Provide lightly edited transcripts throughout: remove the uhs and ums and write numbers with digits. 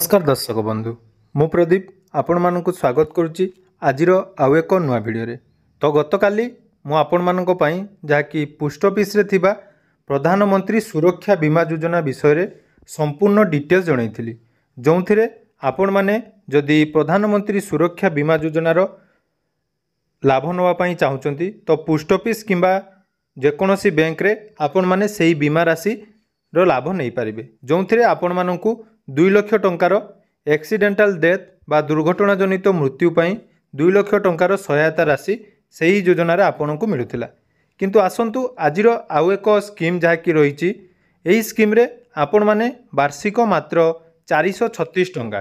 नमस्कार दर्शक बंधु मु प्रदीप आपण मानक स्वागत करुच्ची आज आउ एक नुआ भिडियो तो गतकाली मु आपण मानक पई जहाँकि पोस्ट ऑफिस रे थिबा प्रधानमंत्री सुरक्षा बीमा योजना विषय रे संपूर्ण डिटेल्स जणाइथिली जो थिरे आपण माने जदि प्रधानमंत्री सुरक्षा बीमा योजनार लाभ नवा पई चाहुचंती तो पोस्ट ऑफिस किंबा जेकोसी बैंक रे आपण माने सेही बीमा राशि रो लाभ नहीं पारिबे जो थिरे आपण मानकू 2 लाख टंकार एक्सीडेंटल डेथ बा दुर्घटना जनित मृत्यु पई 2 लाख टंकार सहायता राशि सही योजन आपन को मिलूला किंतु आसंतु आज आउ एक स्कीम जहाँकि रही यही स्कीम रे आपण माने वार्षिक मात्र 436 टंका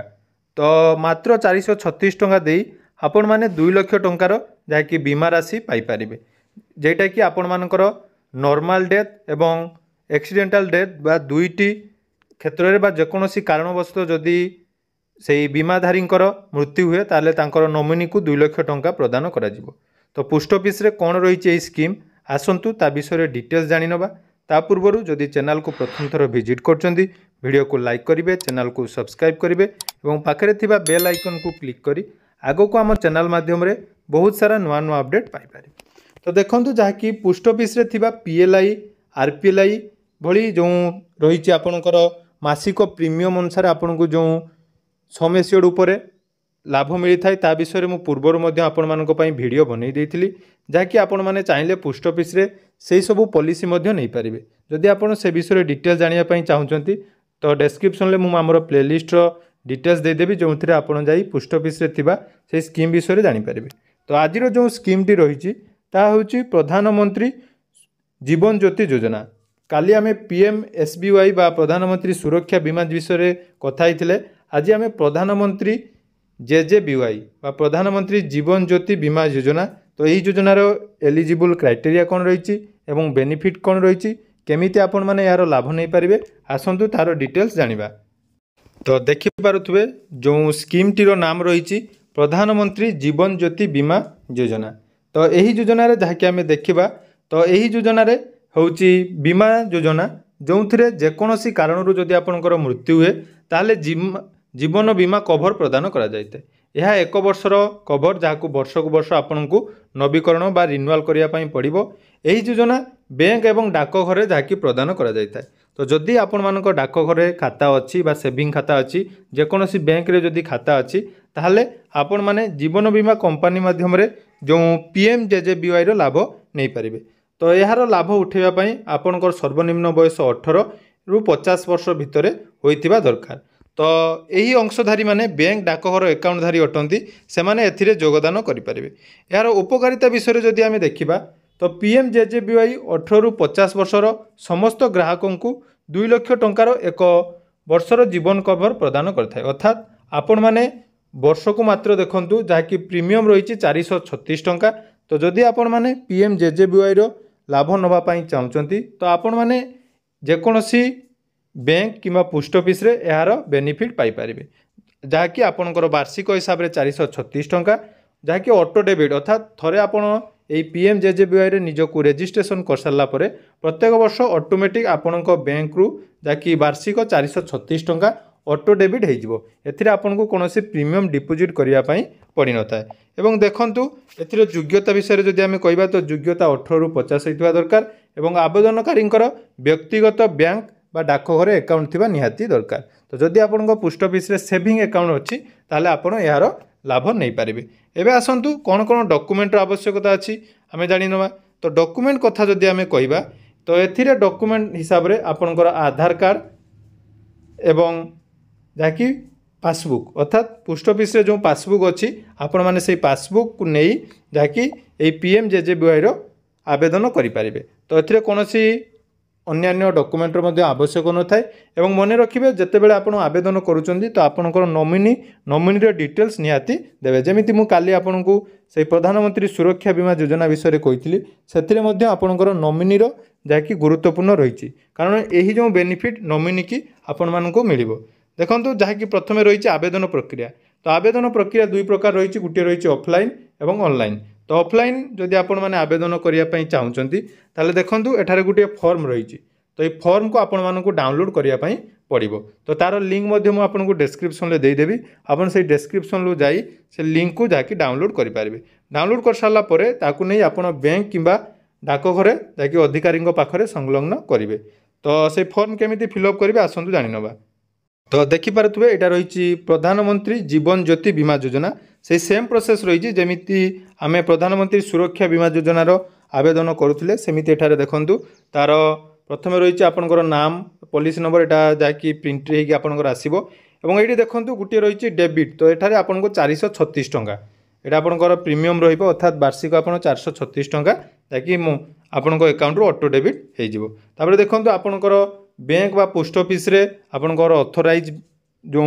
तो मात्र 436 टंका दे आपण माने 2 लाख टंकार जहाँकि बीमा राशि पाई पारिबे जेटा कि आपण मानकर नॉर्मल डेथ एवं एक्सीडेंटल डेथ बा दुईटी क्षेत्र में जेकोसी कारणवश जदि से बीमाधारी मृत्यु हुए ताले तांकर नॉमिनी को 2 लाख टंका प्रदान करा जिवो। तो पोस्ट ऑफिस रे कौन रही स्कीम आसंतु ता विषय डिटेल्स जानी नबा ता पूर्व जदि चैनल को प्रथम थर विजिट करछंती वीडियो को लाइक करेंगे चैनल को सब्सक्राइब करेंगे और पाखे थिबा बेल आइकन को क्लिक करी आगो को आम चैनल माध्यम रे बहुत सारा नुआ नुआ अपडेट पाई पारे। तो देखंतु जहाँकि पोस्ट ऑफिस रे थिबा पीएलआई आरपीएलआई भली जो रही आपणकर मासिक प्रीमियम अनुसार आपन को जो सम एश्योर्ड उपरे लाभ मिलता है ता विषय में पूर्वर आपण मानक पई वीडियो बनै देइथिली जहाँकि आपण माने चाहिले पोस्ट ऑफिस रे से सब पॉलिसी मध्य नहीं पारिबे। जदि आपण से विषय डिटेल्स जानिया पई चाहुचंती तो डिस्क्रिप्शन ले मु हमर प्लेलिस्ट रो डिटेल्स दे देबी जो थिरे आपण जाई पोस्ट ऑफिस रे थिबा से स्कीम विषय जानि पारिबे। तो आज रो जो स्कीम टी रहिछि ता होछि प्रधानमंत्री जीवन ज्योति योजना। काली आमे PMSBY बा प्रधानमंत्री सुरक्षा बीमा विषय कथा होइथिले आज आमे प्रधानमंत्री JJBY बा प्रधानमंत्री जीवन ज्योति बीमा योजना। तो यही योजनार एलिजिबल क्राइटेरिया कौन रही एवं बेनिफिट कौन रही केमिति आपण माने यार लाभ नहीं पारिबे आसंतु तार डिटेल्स जानिबा। तो देखि पारुथबे जो स्कीम टीर नाम रही प्रधानमंत्री जीवन ज्योति बीमा योजना। तो यही योजनार जहाँकि आमे देखिबा तो यही योजनार होची बीमा योजना जो थिरे जेकोसी कारणरू जदि आपनकर मृत्यु हुए ताले जीवन बीमा कवर प्रदान करा जायते। यह 1 वर्षर कवर जहाँ वर्षक वर्ष आपन को नवीकरण बा रिन्यूअल करिया पई पड़िबो। एही योजना बैंक एवं डाकघरे जहाँकि प्रदान करा जायता। तो जदि आपण मानक डाकघरे खाता अच्छी बा सेविंग खाता अच्छी जेकोसी बैंक रे जदि खाता अच्छी ताहले आपण माने जीवन बीमा कंपनी माध्यम रे जो PMJJBY रो लाभ नहीं पारिबे। तो यार लाभ उठेबापी आपणकर सर्वनिम्न बयस 18 रु 50 वर्ष भितर होइतिबा दरकार। तो यही अंशधारी माने बैंक डाकघर एकाउंटधारी अटंती से माने एथिरे योगदान करिपारिबे। यार उपकारिता विषय जदि आमे देखिबा तो PMJJBY 18 रु 50 वर्षर समस्त ग्राहकों को 2 लाख टंकार 1 वर्षर जीवन कवर प्रदान करथाय। अर्थात आपण माने वर्ष को मात्र देखंतु जहाँकि प्रीमियम रही 436 टंका। तो जदि आपण माने PMJJBY रो लाभ नवा पाई चाहते तो आपण माने जेकोसी बैंक किंबा पोस्ट ऑफिस रे यार बेनिफिट पाई पारिबे जहाँकि आपणकर वार्षिक हिसाब से 436 टंका जहाँकि ऑटो डेबिट अर्थात थरे आपण ए PMJJBY रे निजको रेजिस्ट्रेशन कर सारा पर प्रत्येक वर्ष ऑटोमेटिक आपणक बैंक रु जहाँकि वार्षिक 436 टंका ऑटो डेबिट हो एथिरे आपनको कोनोसी प्रीमियम डिपोजिट करिया पई पड़ी न था। एवं देखंतु एथिरे योग्यता विषय जदि आमे कहबा तो योग्यता 18 रु 50 होइतबा दरकार एवं आवेदनकारींकर व्यक्तिगत बैंक बा डाकघर अकाउंट थिबा निहाती दरकार। तो जदि आपनको पोस्ट ऑफिस रे सेविंग अकाउंट अछि ताले आपण यार लाभ नहीं पारिबे। एबे आसंतु कोन कोन डॉक्यूमेंट आवश्यकता अछि आमे जानि नबा। तो डॉक्यूमेंट कथा जदि आमे कहबा तो एथिरे डॉक्यूमेंट हिसाब रे आपणकर आधार कार्ड एवं जहाँकि पासबुक अर्थात पोस्ट ऑफिस रे जो पासबुक अच्छी आपण माने से पासबुक को नहीं जहाँकि PMJJBY रो आवेदन करें। तो एथिरे कोनोसी अन्यान्य डॉक्यूमेंटर मध्य आवश्यक न थाए। एवं मन रखिबे जेतेबेले आपण आवेदन करूचंदी तो आपणकर नॉमिनी रो डिटेल्स निहाती देबे। जेमिति मु काली आपनकू से प्रधानमंत्री सुरक्षा बीमा योजना विषय कहितली सेथिरे मध्य आपणकर नॉमिनी रो जहाँकि गुरुत्वपूर्ण रही कारण यही जो बेनिफिट नॉमिनी की आपण मानकू मिलिबो। देखंतु जहाँकि प्रथमे रही आवेदन प्रक्रिया। तो आवेदन प्रक्रिया 2 प्रकार रही गोटे रही ऑफलाइन एवं ऑनलाइन। तो ऑफलाइन जदि आपण माने आवेदन करिया पई चाहुचंती ताले देखंतु एठारे गोटे फॉर्म रही तो ये फॉर्म को आपण मानकू डाउनलोड करिया पई पड़ो। तो तार लिंक आपको डिस्क्रिप्शन में देदेवी। आपन से डिस्क्रिप्शन जाई से लिंक को जाकि डाउनलोड करेंगे। डाउनलोड कर सारा पर ताकू नहीं आपन बैंक किंबा डाकघरे जाकि अधिकारी पाखरे संलग्न करेंगे। तो से फॉर्म केमिति फिलअप करेंगे आसतु जानी नवा। तो देखिपे यहाँ रही प्रधानमंत्री जीवन ज्योति बीमा योजना से सेम प्रोसेस रही जमीती आम प्रधानमंत्री सुरक्षा बीमा योजनार आवेदन करुले सेमती एठारे देखंतु तार प्रथम रही आपंकर नाम पॉलिसी नंबर यहाँ जहाँकि प्रिंट होकर आसो। और ये देखो गोटे रही डेबिट। तो ये आपको 436 टंका यहाँ आपंकर प्रीमियम रर्थात वार्षिक आप 436 टंका जहाँकि आपण अकाउंट ऑटो डेबिट हो। देखो आपंकर बैंक व पोस्ट ऑफिस रे आपंकर ऑथराइज जो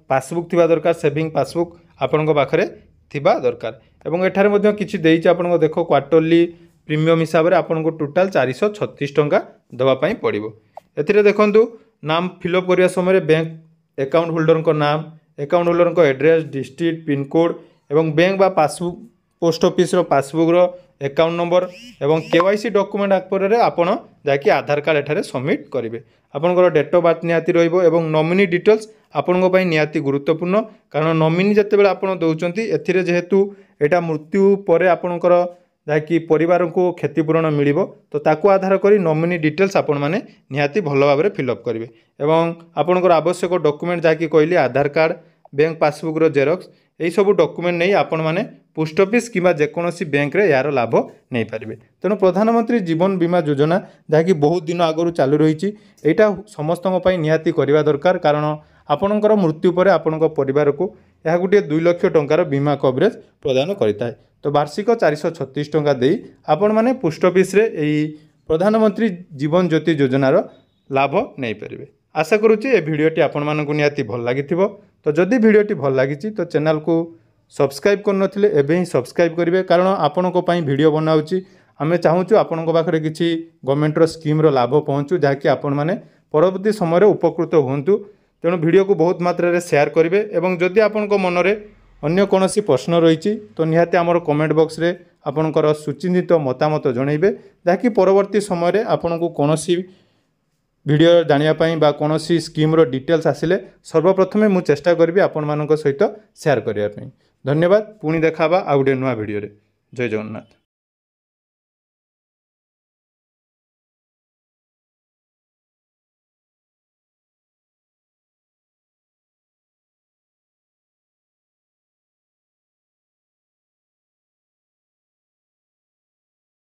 पासबुक थिबा दरकार सेविंग पासबुक आपण पाखरे थिबा दरकार। एवं एठारे मध्ये किछि देइछि आपण देखो क्वार्टरली प्रीमियम हिसाब से आपको टोटाल 436 टंका देवाई पड़ो। एथिरे देखंतु नाम फिलअप करने समय बैंक अकाउंट होल्डर को नाम अकाउंट होल्डर को एड्रेस डिस्ट्रिक्ट पिनकोड एवं बैंक बा पासबुक पोस्ट ऑफिस रो पासबुक रो अकाउंट नंबर एवं केवाईसी डॉक्यूमेंट आकर आपड़ जाकि आधार कार्ड एठारे सबमिट करेंगे। आपंकर डेट ऑफ बर्थ निहाती रहिबो एवं नॉमिनी डिटेल्स आपंको पई निहाती गुरुत्वपूर्ण कारण नॉमिनी जतेबेले आपण दउचंती एथिरे जेहेतु एटा मृत्यु परे आपणकर जहाँकि परिवार को क्षतिपूरण मिलिबो तो ताकू आधार करी नॉमिनी डिटेल्स आपण माने निहाती भल भाव में फिलअप करेंगे। एवं आपणकर आवश्यक डॉक्यूमेंट जहाँकि कहली आधार कार्ड बैंक पासबुक रो जेरॉक्स यही सब डॉक्यूमेंट नहीं आपण माने पोस्ट ऑफिस किंबा जेकोसी बैंक रे यार लाभ नहीं पारे। तेणु प्रधानमंत्री जीवन बीमा योजना जहाँकि बहुत दिन आगु चालू रही यहाँ समस्त निहाती करवा दरकार कारण आपणकर मृत्यु पर आपण परिवार को यह गोटे 2 लाख टंकार बीमा कवरेज प्रदान करता है। तो वार्षिक 436 टंका दे आपण माने पोस्ट ऑफिस रे यही प्रधानमंत्री जीवन ज्योति योजनार लाभ नहीं पारे। आशा करुच्ची ए भिडटी आपण मानकु निहाती भल लगी। तो जदि भिडटी भल लगी तो चैनल को सब्सक्राइब करनथिले एबे ही सब्सक्राइब करेंगे कारण आपणको पई वीडियो बनाउची आमे चाहूचु आपणको पाखरे किछि गवर्नमेंट स्कीम रो लाभ पहुँचू जहाँकि आपण माने परवर्ती समय उपकृत होंतु। तेणु वीडियो को बहुत मात्रा रे शेयर करेंगे। एवं जदि आपणको मनरे अन्य कोनोसी प्रश्न रही तो निहाती आमर कमेंट बॉक्स रे आपणकर सुचिंतित मतामत जणैबे जहाँकि परवर्ती समय आपणको कोनोसी वीडियो जानापी बा कौन स्कीम रो डिटेल्स आसिले सर्वप्रथमे मु चेष्टा करी आपण मानक सहित शेयर करने। धन्यवाद। पुणी देखा आ गोटे नुआ वीडियो रे। जय जगन्नाथ।